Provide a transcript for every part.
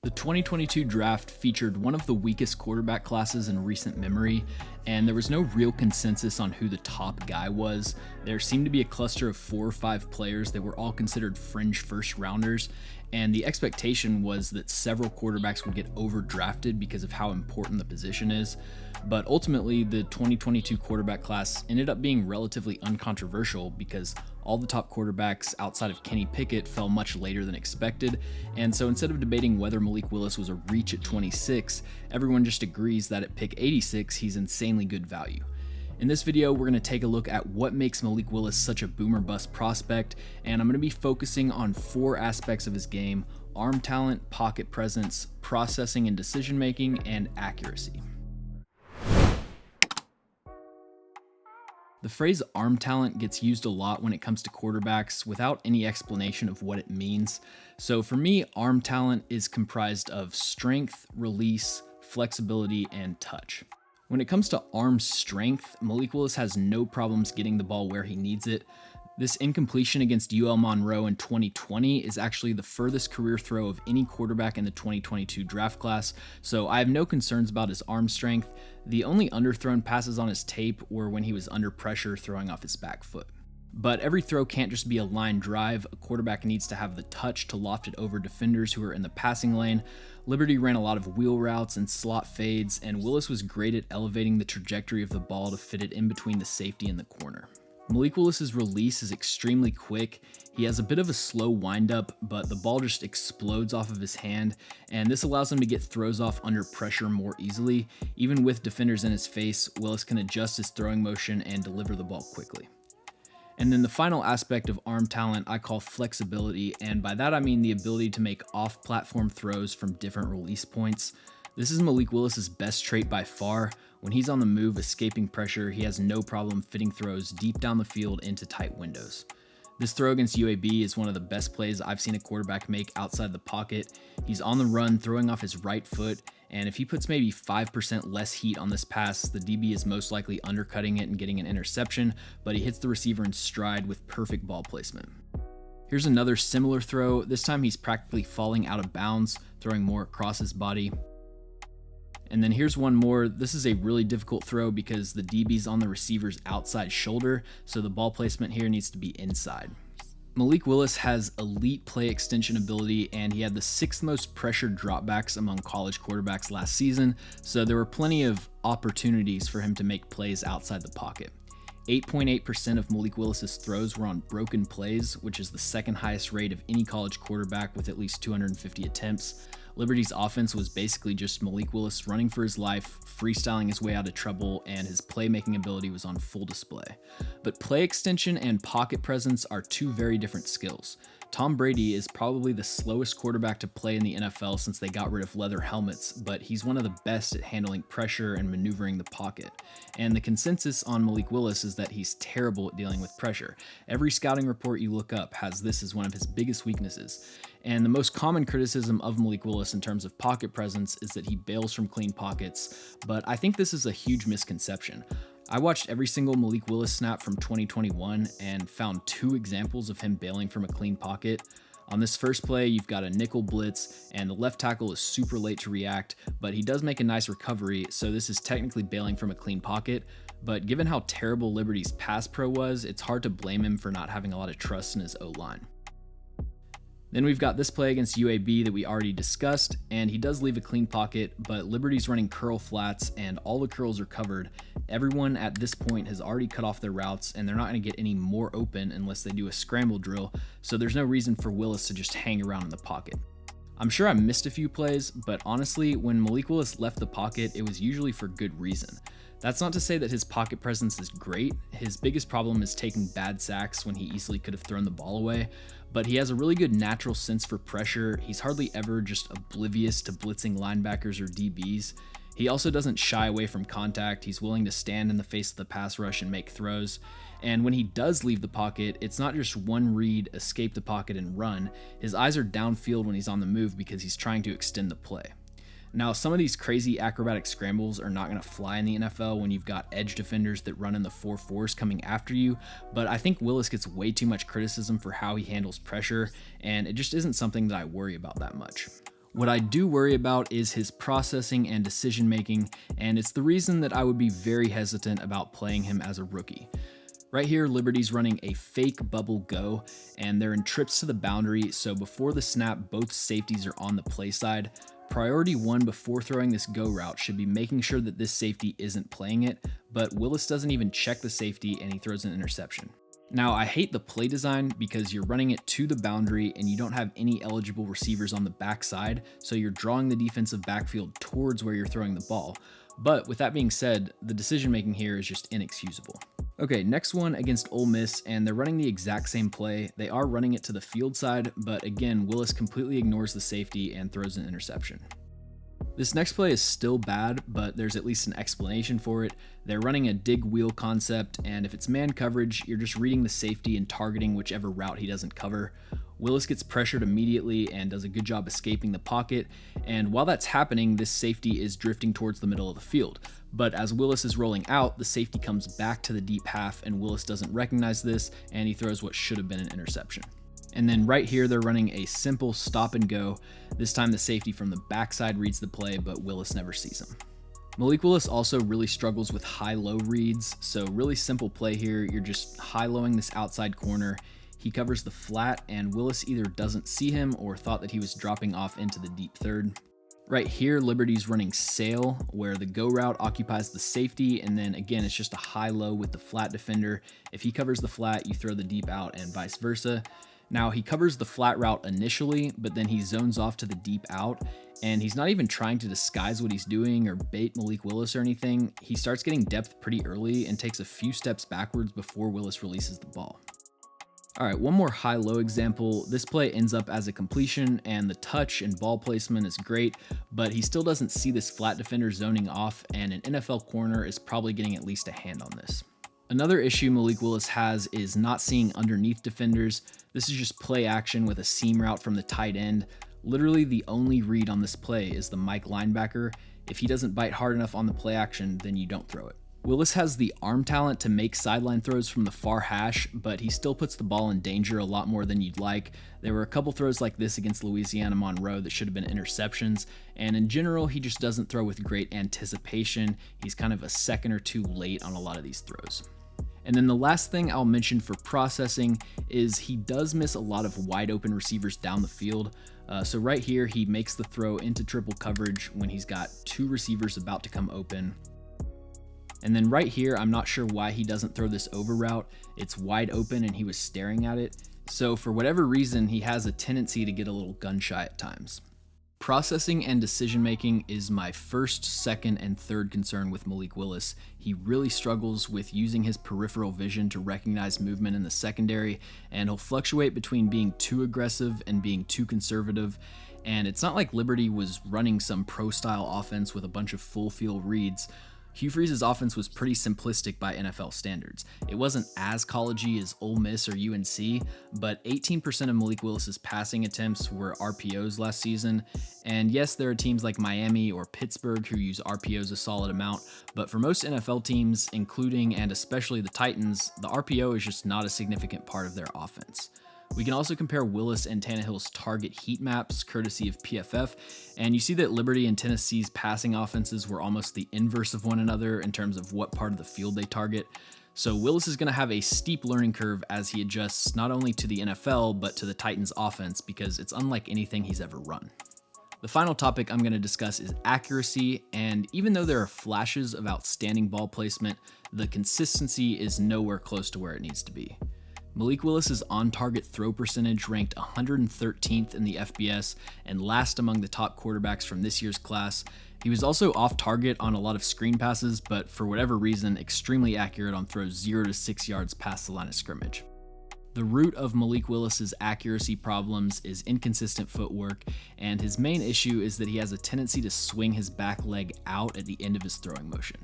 The 2022 draft featured one of the weakest quarterback classes in recent memory, and there was no real consensus on who the top guy was. There seemed to be a cluster of 4 or 5 players that were all considered fringe first rounders, and the expectation was that several quarterbacks would get overdrafted because of how important the position is. But ultimately, the 2022 quarterback class ended up being relatively uncontroversial because all the top quarterbacks outside of Kenny Pickett fell much later than expected, and so instead of debating whether Malik Willis was a reach at 26, everyone just agrees that at pick 86, he's insanely good value. In this video, we're going to take a look at what makes Malik Willis such a boomer bust prospect, and I'm going to be focusing on 4 aspects of his game: arm talent, pocket presence, processing and decision making, and accuracy. The phrase arm talent gets used a lot when it comes to quarterbacks without any explanation of what it means. So for me, arm talent is comprised of strength, release, flexibility, and touch. When it comes to arm strength, Malik Willis has no problems getting the ball where he needs it. This incompletion against UL Monroe in 2020 is actually the furthest career throw of any quarterback in the 2022 draft class, so I have no concerns about his arm strength. The only underthrown passes on his tape were when he was under pressure throwing off his back foot. But every throw can't just be a line drive. A quarterback needs to have the touch to loft it over defenders who are in the passing lane. Liberty ran a lot of wheel routes and slot fades, and Willis was great at elevating the trajectory of the ball to fit it in between the safety and the corner. Malik Willis's release is extremely quick. He has a bit of a slow windup, but the ball just explodes off of his hand, and this allows him to get throws off under pressure more easily. Even with defenders in his face, Willis can adjust his throwing motion and deliver the ball quickly. And then the final aspect of arm talent I call flexibility, and by that I mean the ability to make off-platform throws from different release points. This is Malik Willis's best trait by far. When he's on the move escaping pressure, he has no problem fitting throws deep down the field into tight windows. This throw against UAB is one of the best plays I've seen a quarterback make outside the pocket. He's on the run, throwing off his right foot, and if he puts maybe 5% less heat on this pass, the DB is most likely undercutting it and getting an interception, but he hits the receiver in stride with perfect ball placement. Here's another similar throw. This time he's practically falling out of bounds, throwing more across his body. And then here's one more. This is a really difficult throw because the DB's on the receiver's outside shoulder, so the ball placement here needs to be inside. Malik Willis has elite play extension ability, and he had the 6th most pressured dropbacks among college quarterbacks last season, so there were plenty of opportunities for him to make plays outside the pocket. 8.8% of Malik Willis's throws were on broken plays, which is the 2nd highest rate of any college quarterback with at least 250 attempts. Liberty's offense was basically just Malik Willis running for his life, freestyling his way out of trouble, and his playmaking ability was on full display. But play extension and pocket presence are 2 very different skills. Tom Brady is probably the slowest quarterback to play in the NFL since they got rid of leather helmets, but he's one of the best at handling pressure and maneuvering the pocket. And the consensus on Malik Willis is that he's terrible at dealing with pressure. Every scouting report you look up has this as one of his biggest weaknesses. And the most common criticism of Malik Willis in terms of pocket presence is that he bails from clean pockets, but I think this is a huge misconception. I watched every single Malik Willis snap from 2021 and found 2 examples of him bailing from a clean pocket. On this first play, you've got a nickel blitz, and the left tackle is super late to react, but he does make a nice recovery, so this is technically bailing from a clean pocket. But given how terrible Liberty's pass pro was, it's hard to blame him for not having a lot of trust in his O-line. Then we've got this play against UAB that we already discussed, and he does leave a clean pocket, but Liberty's running curl flats and all the curls are covered. Everyone at this point has already cut off their routes, and they're not going to get any more open unless they do a scramble drill, so there's no reason for Willis to just hang around in the pocket. I'm sure I missed a few plays, but honestly, when Malik Willis left the pocket, it was usually for good reason. That's not to say that his pocket presence is great. His biggest problem is taking bad sacks when he easily could have thrown the ball away, but he has a really good natural sense for pressure. He's hardly ever just oblivious to blitzing linebackers or DBs. He also doesn't shy away from contact. He's willing to stand in the face of the pass rush and make throws. And when he does leave the pocket, it's not just one read, escape the pocket, and run. His eyes are downfield when he's on the move because he's trying to extend the play. Now, some of these crazy acrobatic scrambles are not going to fly in the NFL when you've got edge defenders that run in the 4-4s coming after you, but I think Willis gets way too much criticism for how he handles pressure, and it just isn't something that I worry about that much. What I do worry about is his processing and decision making, and it's the reason that I would be very hesitant about playing him as a rookie. Right here, Liberty's running a fake bubble go, and they're in trips to the boundary, so before the snap, both safeties are on the play side. Priority one before throwing this go route should be making sure that this safety isn't playing it, but Willis doesn't even check the safety and he throws an interception. Now, I hate the play design because you're running it to the boundary and you don't have any eligible receivers on the backside, so you're drawing the defensive backfield towards where you're throwing the ball. But with that being said, the decision making here is just inexcusable. Okay, next one against Ole Miss, and they're running the exact same play. They are running it to the field side, but again, Willis completely ignores the safety and throws an interception. This next play is still bad, but there's at least an explanation for it. They're running a dig wheel concept, and if it's man coverage, you're just reading the safety and targeting whichever route he doesn't cover. Willis gets pressured immediately and does a good job escaping the pocket, and while that's happening, this safety is drifting towards the middle of the field. But as Willis is rolling out, the safety comes back to the deep half, and Willis doesn't recognize this, and he throws what should have been an interception. And then right here, they're running a simple stop and go. This time the safety from the backside reads the play, but Willis never sees him. Malik Willis also really struggles with high-low reads, so really simple play here. You're just high-lowing this outside corner. He covers the flat, and Willis either doesn't see him or thought that he was dropping off into the deep third. Right here, Liberty's running sail, where the go route occupies the safety, and then again, it's just a high-low with the flat defender. If he covers the flat, you throw the deep out and vice versa. Now, he covers the flat route initially, but then he zones off to the deep out, and he's not even trying to disguise what he's doing or bait Malik Willis or anything. He starts getting depth pretty early and takes a few steps backwards before Willis releases the ball. All right, one more high-low example. This play ends up as a completion, and the touch and ball placement is great, but he still doesn't see this flat defender zoning off, and an NFL corner is probably getting at least a hand on this. Another issue Malik Willis has is not seeing underneath defenders. This is just play action with a seam route from the tight end. Literally the only read on this play is the Mike linebacker. If he doesn't bite hard enough on the play action, then you don't throw it. Willis has the arm talent to make sideline throws from the far hash, but he still puts the ball in danger a lot more than you'd like. There were a couple throws like this against Louisiana Monroe that should have been interceptions, and in general, he just doesn't throw with great anticipation. He's kind of a second or two late on a lot of these throws. And then the last thing I'll mention for processing is he does miss a lot of wide open receivers down the field. So right here, he makes the throw into triple coverage when he's got two receivers about to come open. And then right here, I'm not sure why he doesn't throw this over route. It's wide open and he was staring at it. So for whatever reason, he has a tendency to get a little gun shy at times. Processing and decision making is my first, second, and third concern with Malik Willis. He really struggles with using his peripheral vision to recognize movement in the secondary, and he'll fluctuate between being too aggressive and being too conservative. And it's not like Liberty was running some pro-style offense with a bunch of full field reads. Hugh Freeze's offense was pretty simplistic by NFL standards. It wasn't as collegey as Ole Miss or UNC, but 18% of Malik Willis's passing attempts were RPOs last season. And yes, there are teams like Miami or Pittsburgh who use RPOs a solid amount, but for most NFL teams, including and especially the Titans, the RPO is just not a significant part of their offense. We can also compare Willis and Tannehill's target heat maps, courtesy of PFF, and you see that Liberty and Tennessee's passing offenses were almost the inverse of one another in terms of what part of the field they target. So Willis is going to have a steep learning curve as he adjusts not only to the NFL, but to the Titans' offense because it's unlike anything he's ever run. The final topic I'm going to discuss is accuracy, and even though there are flashes of outstanding ball placement, the consistency is nowhere close to where it needs to be. Malik Willis's on-target throw percentage ranked 113th in the FBS and last among the top quarterbacks from this year's class. He was also off-target on a lot of screen passes, but for whatever reason, extremely accurate on throws 0 to 6 yards past the line of scrimmage. The root of Malik Willis's accuracy problems is inconsistent footwork, and his main issue is that he has a tendency to swing his back leg out at the end of his throwing motion.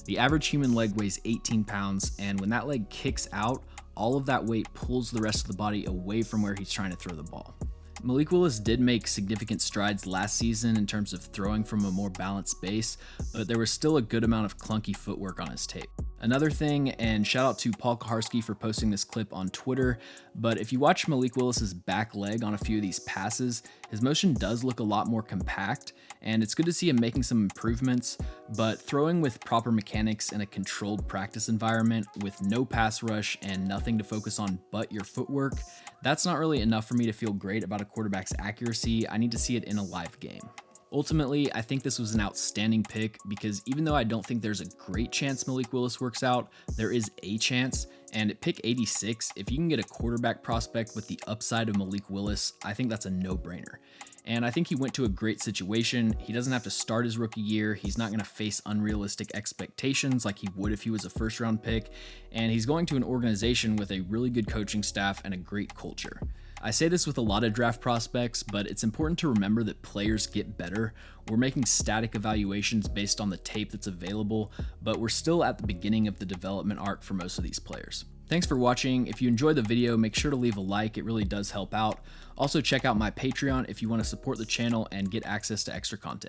The average human leg weighs 18 pounds, and when that leg kicks out, all of that weight pulls the rest of the body away from where he's trying to throw the ball. Malik Willis did make significant strides last season in terms of throwing from a more balanced base, but there was still a good amount of clunky footwork on his tape. Another thing, and shout out to Paul Kaharski for posting this clip on Twitter, but if you watch Malik Willis's back leg on a few of these passes, his motion does look a lot more compact, and it's good to see him making some improvements, but throwing with proper mechanics in a controlled practice environment with no pass rush and nothing to focus on but your footwork, that's not really enough for me to feel great about a quarterback's accuracy. I need to see it in a live game. Ultimately, I think this was an outstanding pick because even though I don't think there's a great chance Malik Willis works out, there is a chance. And at pick 86, if you can get a quarterback prospect with the upside of Malik Willis, I think that's a no-brainer. And I think he went to a great situation. He doesn't have to start his rookie year. He's not going to face unrealistic expectations like he would if he was a first-round pick. And he's going to an organization with a really good coaching staff and a great culture. I say this with a lot of draft prospects, but it's important to remember that players get better. We're making static evaluations based on the tape that's available, but we're still at the beginning of the development arc for most of these players. Thanks for watching. If you enjoyed the video, make sure to leave a like. It really does help out. Also, check out my Patreon if you want to support the channel and get access to extra content.